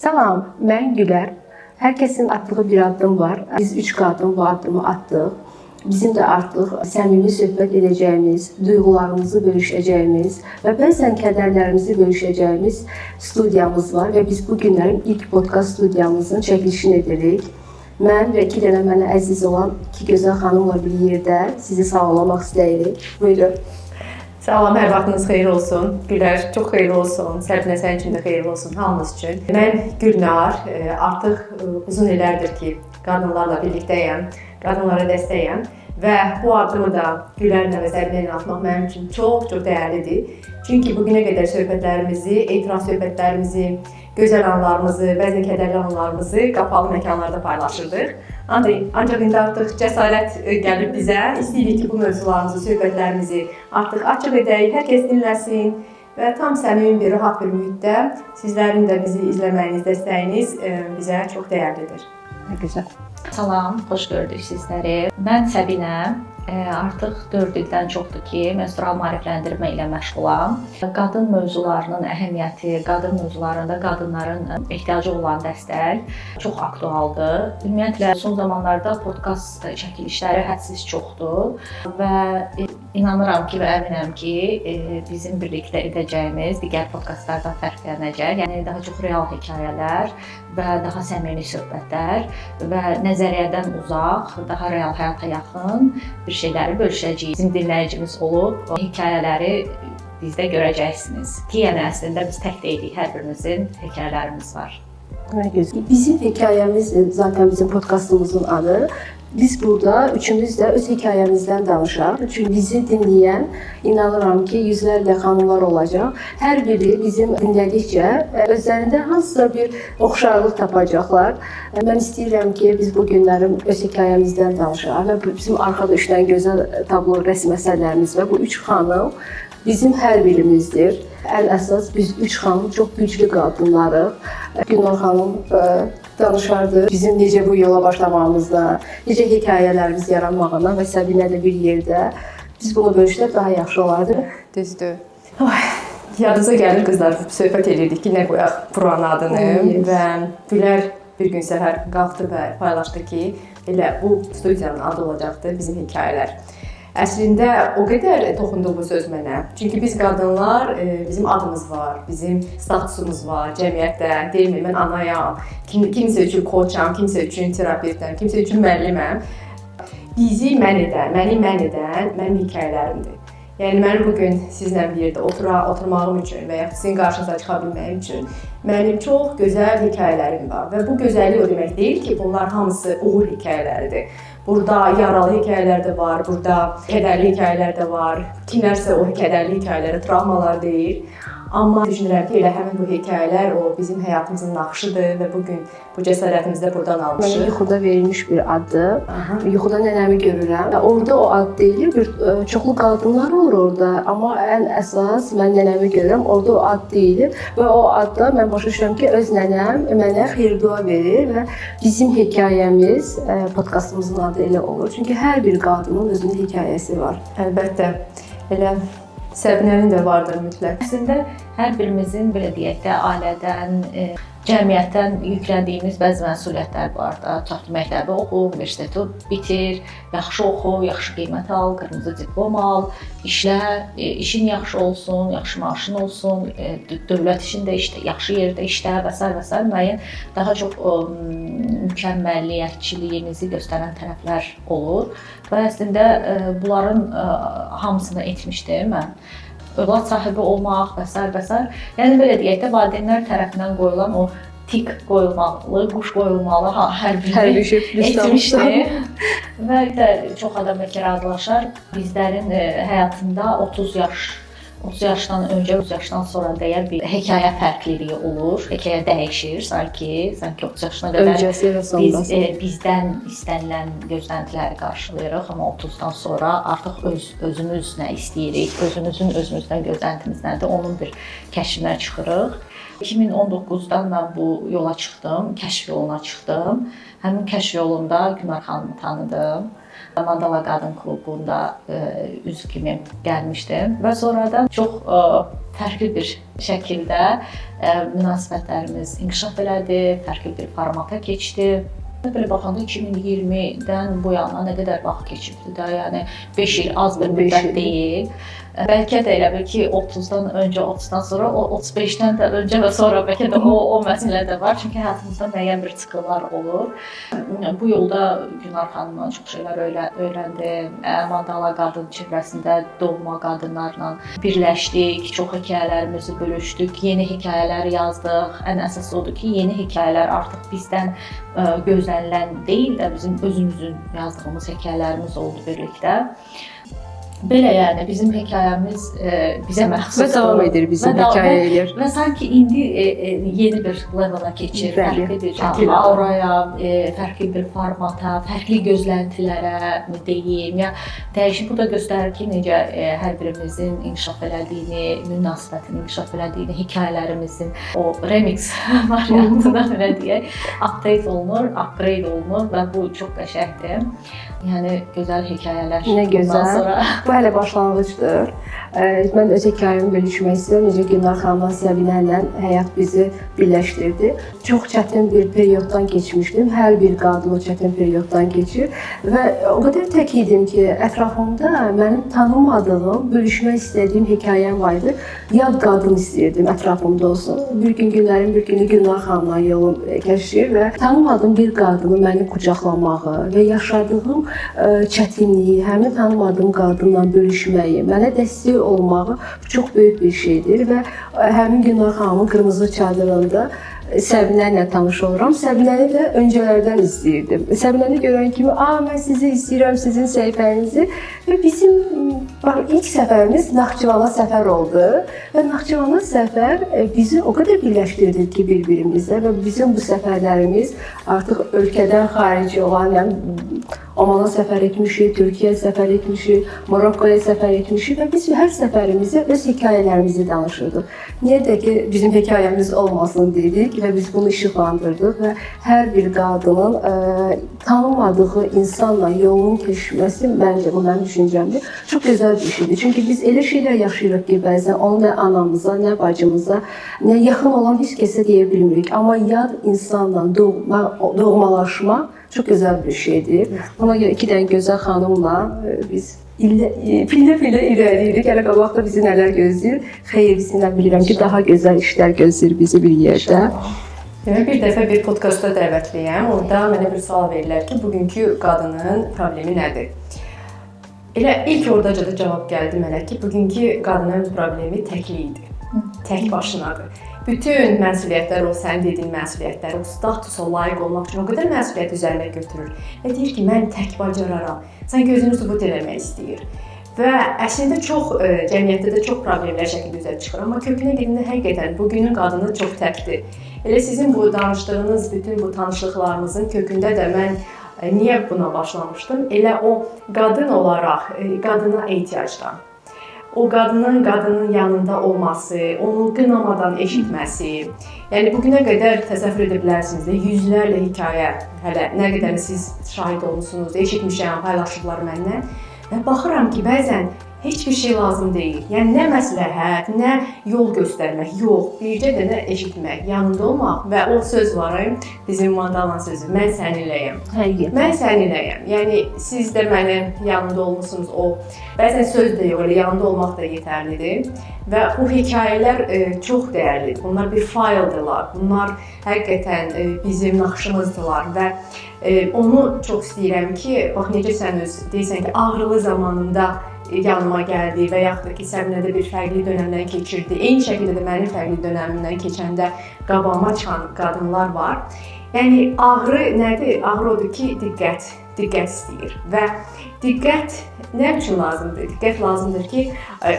Salam, mən Gülər. Hər kəsin atdığı bir addım var. Biz 3 qadın bu addımı atdıq. Bizim də artıq səmimi söhbət edəcəyimiz, duyğularımızı bölüşəcəyimiz və bəzən kədərlərimizi bölüşəcəyimiz studiyamız var və biz bu günlərin ilk podkast studiyamızın çəkilişini edirik. Mən və iki dənə mənə əziz olan iki gözəl xanımla bir yerdə sizi sağlamaq istəyirik. Buyurun. Salam, hər vaxtınız xeyir olsun. Gülər, çox xeyir olsun. Səbinə, sənin üçün də xeyir olsun, hamımız üçün. Mən Gülnar, artıq uzun illərdir ki, qadınlarla birlikdəyəm, qadınlara dəstəyəm və bu addımı da Gülərlə və Səbinə ilə atmaq mənim üçün çox dəyərlidir. Çünki bugünə qədər söhbətlərimizi, etiraf söhbətlərimizi, gözəl anlarımızı, bəzən kədərli anlarımızı qapalı məkanlarda paylaşırdıq. Ancaq indi artıq cəsarət gəlib bizə. İstəyirik ki, bu mövzularımızı, söhbətlərimizi artıq açıq edək, hər kəs dinləsin və tam səmimi bir, rahat bir mühitdə sizlərin də bizi izləməyiniz, dəstəyiniz bizə çox dəyərlidir. Nə gözəl. Salam, xoş gördük sizləri. Mən Səbinə. Artıq 4 ildən çoxdur ki, menstrual maarifləndirmə ilə məşğulam. Qadın mövzularının əhəmiyyəti, qadın mövzularında qadınların ehtiyacı olan dəstək çox aktualdır. Ümumiyyətlə, son zamanlarda podkast çəkilişləri hədsiz çoxdur və inanıram ki və əminəm ki, bizim birlikdə edəcəyimiz digər podkastlardan fərqlənəcək. Yəni, daha çox real hekayələr və daha səmimi söhbətlər və nəzəriyyədən uzaq, daha real həyata yaxın bir şeyləri bölüşəcəyik. Bizim dinləyicimiz olub, hekayələri bizdə görəcəksiniz. Ki, yəni əslində biz tək deyilik, hər birimizin hekayələrimiz var. Nə gözəl. Bizim hekayəmiz zaten bizim podkastımızın adı. Biz burada üçümüz də öz hekayəmizdən danışaq. Çünki bizi dinləyən, inanıram ki, yüzlərlə xanımlar olacaq. Hər biri bizim dinlədikcə özlərində hansısa bir oxşarlıq tapacaqlar. Mən istəyirəm ki, biz bu günlərin öz hekayəmizdən danışaq və bizim arxada 3 dənə gözəl tablo rəsm əsərlərimiz və bu 3 xanım bizim hər birimizdir. Ən əsas biz 3 xanım çox güclü qadınlarıq. Gülnar xanım danışardı bizim necə bu yola başlamağımızdan, necə hekayələrimiz yaranmağından və Səbinə də bir yerdə. Biz bunu bölüşsək daha yaxşı olardı. Düzdür. Yadınıza gəlir qızlar, söhbət edirdik ki, nə qoyaq buranın adını və Gülər bir gün səhər qalxdı və paylaşdı ki, elə bu studiyanın adı olacaqdır, bizim hekayələr. Əslində o qədər toxundu bu söz mənə. Çünki biz qadınlar, bizim adımız var, bizim statusumuz var cəmiyyətdə. Deyilmi, mən anayam, kimsə üçün koçam, kimsə üçün terapevtəm, kimsə üçün müəlliməm. Bizi mən edən, mənim hekayələrimdir. Yəni, mən bugün sizlə bir yerdə oturmağım üçün və ya sizin qarşınıza çıxa bilməyim üçün mənim çox gözəl hekayələrim var. Və bu gözəllik o demək deyil ki, bunlar hamısı uğur hekayələridir. Burada yaralı hekayələr də var, burada kədərli hekayələr də var. Kimlərsə o kədərli hekayələrə travmalar deyir. Amma düşünürəm ki, elə həmin bu hekayələr o bizim həyatımızın naxışıdır və bugün bu cəsarətimizi də buradan almışıq. Mənə yuxuda verilmiş bir addır. Yuxuda nənəmi görürəm. Orada o ad deyilir, çoxlu qadınlar olur orada. Amma ən əsas mən nənəmi görürəm, orada o ad deyilir və o adda mən başa düşürəm ki, öz nənəm mənə xeyir-dua verir və bizim hekayəmiz, podkastımızın adı elə olur. Çünki hər bir qadının özünün hekayəsi var. Əlbəttə, elə Səbinənin də vardır mütləq. Əslində, hər birimizin, belə deyək də, ailədən, cəmiyyətdən yüklədiyimiz bəzi məsuliyyətlər var da. Tutaq ki, məktəbi oxu, universiteti bitir, yaxşı oxu, yaxşı qiymət al, qırmızı diplom al, işlə, işin yaxşı olsun, yaxşı maaşın olsun, dövlət işində işlə, yaxşı yerdə işlə və s. müəyyən daha çox mükəmməlliyətçiliyimizi göstərən tərəflər olur. Və əslində bunların hamısını etmişdim mən. Övlad sahibi olmaq və s. Yəni, belə deyək də, valideynlər tərəfindən qoyulan o tik qoyulmalı, quş qoyulmalı, hər birini etmişdim. Və çox adam bəlkə razılaşar. Bizlərin həyatında 30 yaşdan öncə, 30 yaşdan sonra deyər bir hekayə fərqliliyi olur. Hekayə dəyişir, sanki 30 yaşına qədər bizdən istənilən gözləntiləri qarşılayırıq. Amma 30-dan sonra artıq özümüz nə istəyirik, özümüzdən gözləntimiz nədir, onun bir kəşfinə çıxırıq. 2019-dan mən bu yola çıxdım, kəşf yoluna çıxdım. Həmin kəşf yolunda Gülnar xanımı tanıdım. Mandala Qadın Klubunda üzv kimi gəlmişdim və sonradan çox fərqli bir şəkildə münasibətlərimiz inkişaf elədi, fərqli bir formata keçdi. Belə baxanda 2020-dən bu yana nə qədər vaxt keçibdi də, yəni 5 il az bir müddət deyil. Bəlkə də elə bil ki, 30-dan öncə, 30-dan sonra, 35-dən də öncə və sonra bəlkə də o məsələ də var. Çünki həyatımızda müəyyən bir çıxıllar olur. Bu yolda Günar xanımdan çox şeylər öyrəndim. Mandala qadın çevrəsində doğma qadınlarla birləşdik, çox hekayələrimizi bölüşdük, yeni hekayələr yazdıq. Ən əsası odur ki, yeni hekayələr artıq bizdən gözlənilən deyil də bizim özümüzün yazdığımız hekayələrimiz oldu birlikdə. Belə yəni bizim hekayəmiz bizə məxsusdur. Və davam edir bizim hekayələr. Və sanki indi yeni bir levela keçir, fərqli bir auraya, fərqli bir formata, fərqli gözləntilərə deyim. Ya dəyişim bu da göstərir ki, necə hər birimizin inkişaf elədiyini, münasibətin inkişaf elədiyini, hekayələrimizin o remix variantında belə deyək, update olunur, upgrade olunur və bu çox qəşəngdir. Yəni gözəl hekayələr. Nə gözəl. Sonra Bu hələ başlanğıcdır. Mən öz hekayəmi bölüşmək istəyirəm. Necə Günar xanımla Səbinə ilə həyat bizi birləşdirdi. Çox çətin bir perioddan keçmişdim. Hər bir qadın o çətin perioddan keçir və o qədər tək idim ki, ətrafımda mənim tanımadığım, bölüşmək istədiyim hekayəm var idi. Yad qadın istəyirdim ətrafımda olsun. Bir gün günlərin bir günü Günar xanımla yolum kəsişir və tanımadığım bir qadını məni qucaqlamağı və yaşadığım çətinliyi, həmin tanımadığım qadınla bölüşməyi, mənə dəstək olmağı çox böyük bir şeydir və həmin Günar xanımın qırmızı çadırında Səbinə ilə tanış oluram. Səbinəni də öncələrdən izləyirdim. Səbinəni görən kimi, mən sizi izləyirəm, sizin səhifənizi və bizim ilk səfərimiz Naxçıvana səfər oldu və Naxçıvana səfər bizi o qədər birləşdirdi ki, bir-birimizlə və bizim bu səfərlərimiz artıq ölkədən xarici olan, yəni Omana səfər etmişik, Türkiyəyə səfər etmişik, Marokkoya səfər etmişik və biz hər səfərimizdə öz hekayələrimizi danışırdıq. Niyə də ki, bizim hekayəmiz olmasın dedik və biz bunu işıqlandırdıq və hər bir qadının tanımadığı insanla yolun keçməsi, məncə bu mənim düşüncəmdir, çox gözəl bir şeydir. Çünki biz elə şeylər yaşayırıq ki, bəzən onu nə anamıza, nə bacımıza, nə yaxın olan heç kəsə deyə bilmirik. Amma yad insanla doğmalaşma çox gözəl bir şeydir. Buna görə iki dənə gözəl xanımla biz pillə-pillə irəliyirik. Hələ qabaqda bizi nələr gözləyir? Xeyr, bizimlə bilirəm ki, daha gözəl işlər gözləyir bizi bir yerdə. Bir dəfə bir podkastda dəvətliyəm. Orada mənə bir sual verirlər ki, bugünkü qadının problemi nədir? Elə ilk oradaca da cavab gəldi mənə ki, bugünkü qadının problemi təkliyidir. Tək başınadır. Bütün məsuliyyətlər, o sənin dediyin məsuliyyətlər, o statusa layiq olmaq üçün o qədər məsuliyyət üzərinə götürür və deyir ki, mən tək bacararam. Sanki özünü sübut eləmək istəyir. Və əslində çox, cəmiyyətdə də çox problemlər şəkildə üzə çıxır. Amma kökünə gedəndə həqiqətən bugünün qadını çox təkdir. Elə sizin bu danışdığınız bütün bu tanışlıqlarımızın kökündə də mən niyə buna başlamışdım? Elə o qadın olaraq, qadına ehtiyacdan. O qadının yanında olması, onu qınamadan eşitməsi. Yəni bugünə qədər təsəvvür edə bilərsiniz də, yüzlərlə hekayə, hələ nə qədər siz şahid olmusunuz, eşitmişəm, paylaşıblar məndən. Və baxıram ki, bəzən heç bir şey lazım deyil. Yəni nə məsləhət, nə yol göstərmək, yox, bircə dənə eşitmək, yanında olmaq və o söz var, bizim Mandalanın sözü, mən səninləyəm. Həqiqətən. Mən səninləyəm. Yəni siz də mənim yanında olmusunuz, o bəzən söz də yox, elə yanında olmaq da yetərlidir. Və bu hekayələr çox dəyərlidir. Bunlar bir fayldırlar. Bunlar həqiqətən bizim naxışımızdılar və onu çox istəyirəm ki, bax necə sən öz deyirsən ki, ağrılı zamanında yanıma gəldi və yaxud da ki, Səbinədə bir fərqli dönəmdən keçirdi. Eyni şəkildə də mənim fərqli dönəmimdən keçəndə qabağıma çıxan qadınlar var. Yəni ağrı nədir? Ağrı odur ki, diqqət istəyir və diqqət nə üçün lazımdır? Diqqət lazımdır ki,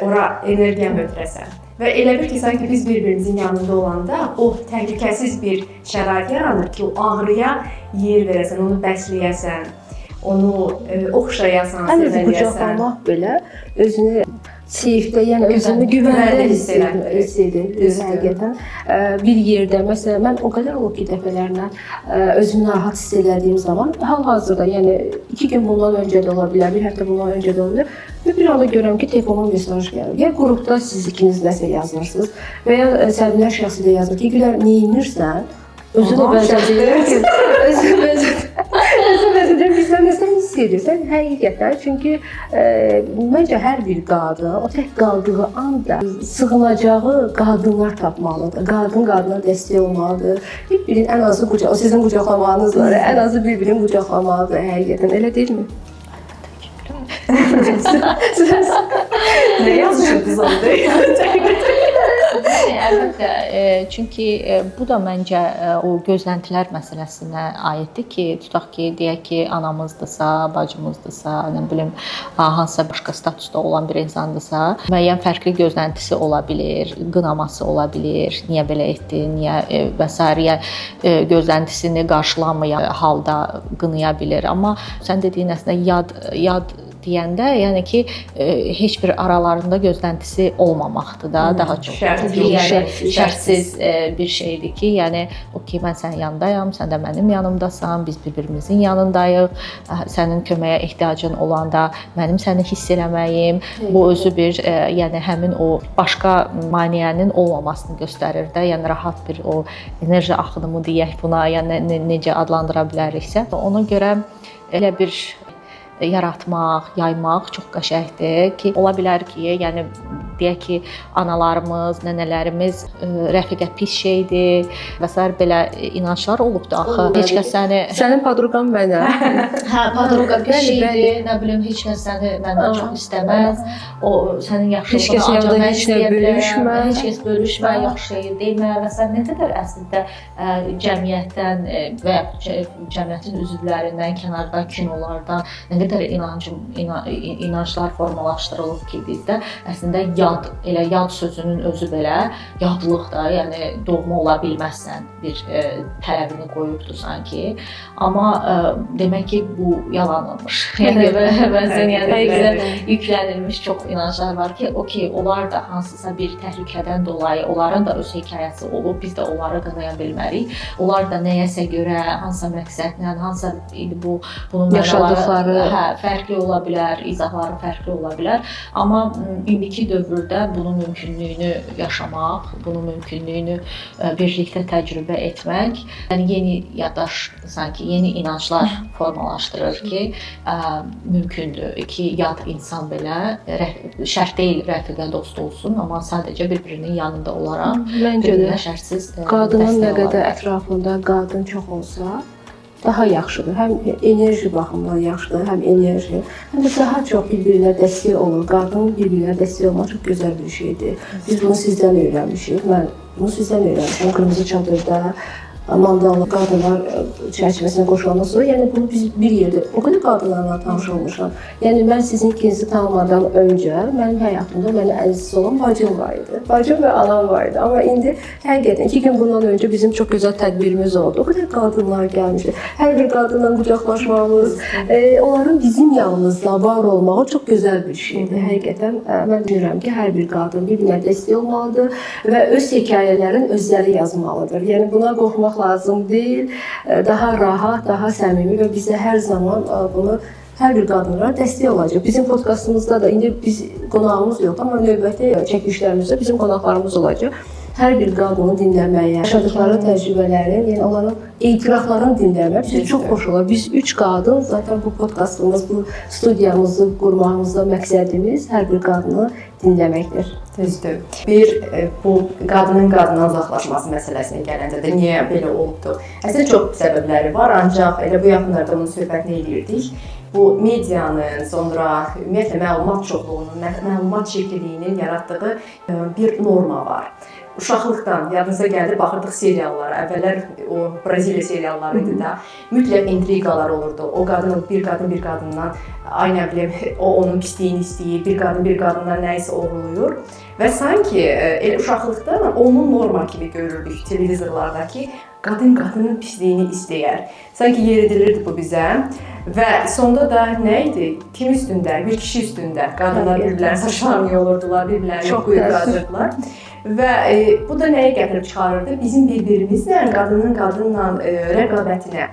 ora energiyanı ötürəsən. Və elə bir ki, sanki biz bir-birimizin yanında olanda o təhlükəsiz bir şərait yaranır ki, o ağrıya yer verəsən, onu bəsləyəsən, onu oxşayasan, sevələyəsən. Qucaqlamaq belə özünü seyfdə, yəni özümü güvəndə hiss edir həqiqətən. Bir yerdə, məsələn, mən o qədər olub ki, dəfələrlə özümü narahat hiss etdiyim zaman, hal-hazırda, yəni 2 gün bundan öncə də ola bilər, 1 həftə bundan öncə də ola bilər, və bir anda görürəm ki, telefonuma mesaj gəlir. Ya qrupda siz ikiniz nəsə yazırsınız və ya Səbinə şəxsi də yazır ki, Gülər, nə edirsən? Özü də bəzədir ki, özü bəzədir ki, sən nəsə hiss edirsən, həqiqətən. Çünki məncə hər bir qadın o tək qaldığı anda sığınacağı qadınlar tapmalıdır. Qadın qadına dəstək olmalıdır. Bir-birinin ən azı o sizin qucaqlamanız var, ən azı bir-birini qucaqlamalıdır həqiqətən. Elə deyilmi? Nə yazışırdınız orada? Əlbəttə, çünki bu da məncə o gözləntilər məsələsinə aiddir ki, tutaq ki, deyək ki, anamızdırsa, bacımızdırsa, nə bilim, hansısa başqa statusda olan bir insandırsa, müəyyən fərqli gözləntisi ola bilər, qınaması ola bilər, niyə belə etdin, niyə və sairə gözləntisini qarşılamayan halda qınaya bilər. Amma sən dediyin əslində yad deyəndə, yəni ki, heç bir aralarında gözləntisi olmamaqdır da, daha çox şərtsiz bir şeydir ki, yəni okey, mən sənin yanındayam, sən də mənim yanımdasan, biz bir-birimizin yanındayıq, sənin köməyə ehtiyacın olanda mənim səni hiss eləməyim, bu özü bir, yəni həmin o başqa maneənin olmamasını göstərir də, yəni rahat bir o enerji axınımı deyək buna, yəni necə adlandıra biləriksə, ona görə elə bir yaratmaq, yaymaq çox qəşəngdir ki, ola bilər ki, yəni deyək ki, analarımız, nənələrimiz rəfiqə pis şeydir və s. belə inanclar olubdu axı. Heç kəs sənin podruqan mənə. Hə, podruqa pis şeydir, nə bilim, heç kəs səni məndən çox istəməz. O sənin yaxşılığını ancaq mən istəyə bilərəm. Heç kəs bölüşmə, yaxşı şey demə və s. Nə qədər əslində cəmiyyətdən və cəmiyyətin üzvlərindən, kənarda kinolardan nə qədər inanclar formalaşdırılıb ki, bizdə əslində yad, elə yad sözünün özü belə yadlıq da, yəni doğma ola bilməzsən bir tələbini qoyubdu sanki. Amma demək ki, bu yalanmış. Yəni bəzən bizə yüklənilmiş çox inanclar var ki, okey, onlar da hansısa bir təhlükədən dolayı, onların da öz hekayəsi olub, biz də onları qınaya bilmərik. Onlar da nəyəsə görə, hansısa məqsədlə, hansısa bunun yaşadıqları fərqli ola bilər, izahları fərqli ola bilər. Amma indiki dövrdə bunun mümkünlüyünü yaşamaq, bunun mümkünlüyünü birlikdə təcrübə etmək, yəni yeni yaddaş, sanki yeni inanclar formalaşdırır ki, mümkündür ki, yad insan belə şərt deyil rəfiqə dost olsun, amma sadəcə bir-birinin yanında olaraq bir-birinə şərtsiz qadının nə qədər ətrafında qadın çox olsa daha yaxşıdır. Həm enerji baxımından yaxşıdır, həm enerji, həm də daha çox bir-birinə dəstək olur. Qadın bir-birinə dəstək olmaq çox gözəl bir şeydir. Biz bunu sizdən öyrənmişik. Mən bunu sizdən öyrənmişəm. Qırmızı çadırda Mandallı qadınlar çərçivəsinə qoşulandan sonra, yəni bunu biz bir yerdə o qədər qadınlarla tanış olmuşam. Yəni mən sizin ikinizi tanımadan öncə mənim həyatımda mənə əziz olan bacım var idi. Bacım və anam var idi. Amma indi həqiqətən 2 gün bundan öncə bizim çox gözəl tədbirimiz oldu. O qədər qadınlar gəlmişdi. Hər bir qadınla qucaqlaşmamız, onların bizim yanımızda var olmağı çox gözəl bir şeydir. Həqiqətən mən düşünürəm ki, hər bir qadın bir-birinə dəstək olmalıdır və öz hekayələrini özləri yazmalıdır. Yəni buna qorxmaq lazım deyil, daha rahat, daha səmimi və bizə hər zaman bunu hər bir qadınlara dəstək olacaq. Bizim podkastımızda da indi biz qonağımız yox, amma növbəti çəkilişlərimizdə bizim qonaqlarımız olacaq. Hər bir qadını dinləməyə, yaşadıkları təcrübələrin, yəni onların etiraflarını dinləmək bizə çox xoş olar. Biz 3 qadın, zaten bu podkastımız, bu studiyamızı qurmağımızda məqsədimiz hər bir qadını dinləməkdir. Düzdür. Bir, bu qadının qadından uzaqlaşması məsələsinə gələndə də niyə belə oldu? Əslində çox səbəbləri var, ancaq elə bu yaxınlarda bunun söhbətini edirdik. Bu medianın, sonra ümumiyyətlə məlumat çoxluğunun, məlumat çirkliliyinin yaratdığı bir norma var. Uşaqlıqdan yadınıza gəlir, baxırdıq seriallara. Əvvəllər o Braziliya serialları idi da, mütləq intriqalar olurdu. O qadın bir qadından, ay nə bilim, o onun pisliyini istəyir, bir qadından nəyisə oğurlayır. Və sanki elə uşaqlıqda onun norma kimi görürdük televizorlardakı qadının pisliyini istəyər. Sanki yeridilirdi bu bizə və sonda da nə idi? Kim üstündə? Bir kişi üstündə. Qadınlar bir-birlərin saçlarını yolurdular, bir-birlərini quyuq qazırdılar. Və bu da nəyə gətirib çıxarırdı? Bizim bir-birimizlə qadınla rəqabətinə.